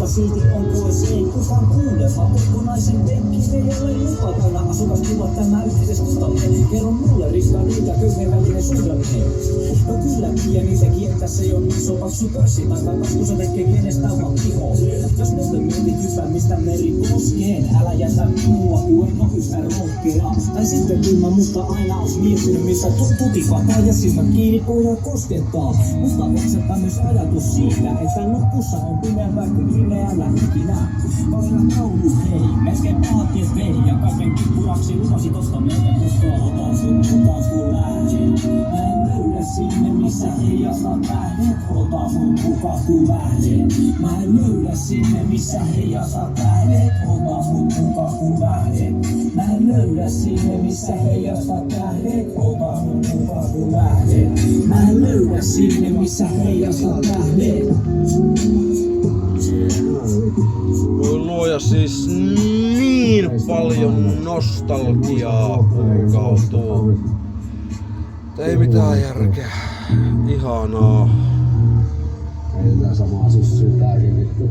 mutta silti on pois. Ei kukaan kuulema, kokonaisen penkin ei ole lupatana. Asukaskuvat tämä yhteiskuntamme. Kerro mulle ristaa niitä köyhden välinen suhdanne. No kyllä pieni tekijä tässä ei on iso paksu pörssi. Takataskussa tekee kenestä oma piho. Jos mulle mietit hyppäämistä meri koskeen, älä jätä minua, kun en oo yhtä rohkea. Tai sitten kylmä musta aina ois miettinyt, missä tutipataan ja silmät kiinni voidaan koskettaa. Musta oksettaa myös ajatus siitä, että lopussa on pimeämpää kuin pimeänä ikinä. Koska taulu hei, melkein paattiet vei ja kaiken kippuraksi lupasi tosta meitä kuskaa. Otan sun mukaan kun lähden. Mä en löydä sinne missä heijastaa tähdet. Ota mun mukaan kun lähden. Mä en löydä sinne missä heijastaa tähdet. Ota mun mukaan kun lähden. Mä en löydä sinne missä heijastaa tähdet. Ota mun mukaan kun lähden. Mä en löydä sinne missä heijastaa tähdet. Voi luoja, siis niin paljon nostalgiaa purkautuu. Ei mitään järkeä. Ihanaa. Heitetään samaa syssyä tääkin vittu.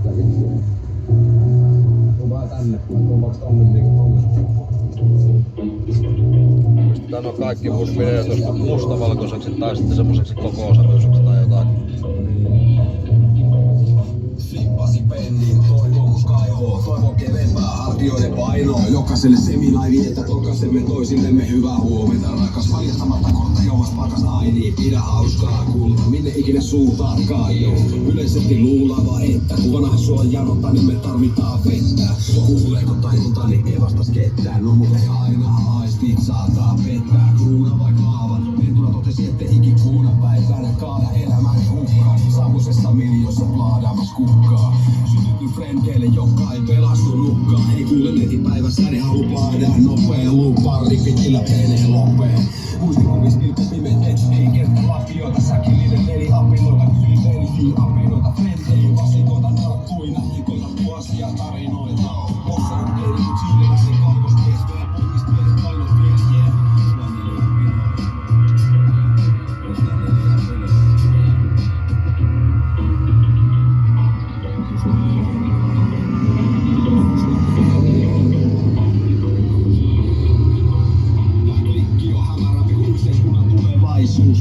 Tuu vaan tänne. Mä tuun vasta tonne niinku tonne. Pistetään on kaikki muut videot tosta mustavalkoiseksi tai sitten semmoseksi koko-osaryysiksi tai jotain. Flippasi pennin, toivomus kaihoo, toivon kevempää hartioiden painoa. Jokaiselle seminaivi, että tokaisemme toisillemme hyvää huomenta. Rakas valjastamatta kortta jouas palkas aini, pidä hauskaa kulta, minne ikinä suuntaatkaan jo. Yleisesti luulava, että kun vanha sua janottaa, niin me tarvitaan vettä. Kuuleeko tajuntani, ei vastas ketään, no mut ei aina aistit saattaa pettää. Kruuna vai kaavan, pentuna totesi, ette ikikuuna päivänä kaada elämäni hukkaan. Samusessa miljossa plaadaamas kukkaa. Sytytty frendeille, joka ei pelastunutkaan. Ei kuule netipäivässä, ne halu plaadaan nopea. Lupaa ripitillä peneen lopeen. Muistikuvissa pilkkopimet, ei kerta lapioita. Säkillinen neliapinoita, yli apinoita. Frendejä, vasikoita, narkkuina, hikoita, vuosia tarinoita. Ossa on keinyt siinä, se kaivosmies. Vielä poikista pienet painot vielä, yeah.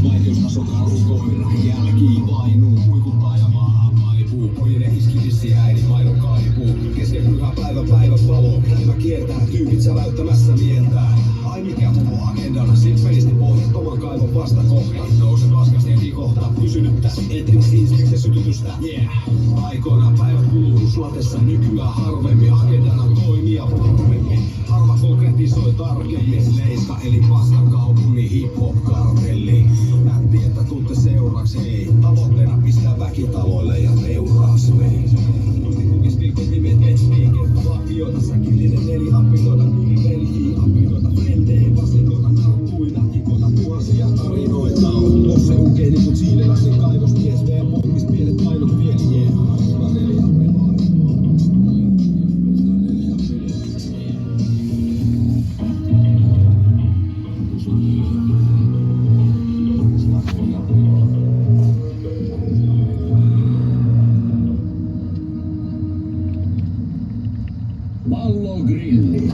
Vaikeustaso karukoira, jälkiin vainuu, kuikuttaa ja maahan vaipuu. Pojille iskilisi äidin maidon kaipuu. Kesken pyhä päivän valo, elämä kiertää, tyypit sä välttämässä mieltää. Ai mikä tuo agendana, simpelisti pohjattoman kaivon vastakohta. Nouse paskasti heti kohta, pysynyttä, etristi instinktiä sytytystä, yeah. Aikoinaan päivät kuluu slatessa, nykyään harvemmin agendana toimia varmemmin. Harva konkretisoi tarkemmin, leiska eli paskan kaupungin hip-hop-kartelli. Nätti, että tuutte seuraksi, ei tavoitteena pistää väkitaloille ja neurasmeihin. Muistikuvissa vilkotimet etsii, kerta lapioita, säkillinen neliapinoita, yli veljiä apinoita, frendejä, vasikoita, narkkuina, hikoita, tuhansia tarinoita. Osse ukeini sut siileläisen kaivosmies, veen poikis pienet painot vielä, yeah. Pallogrilli.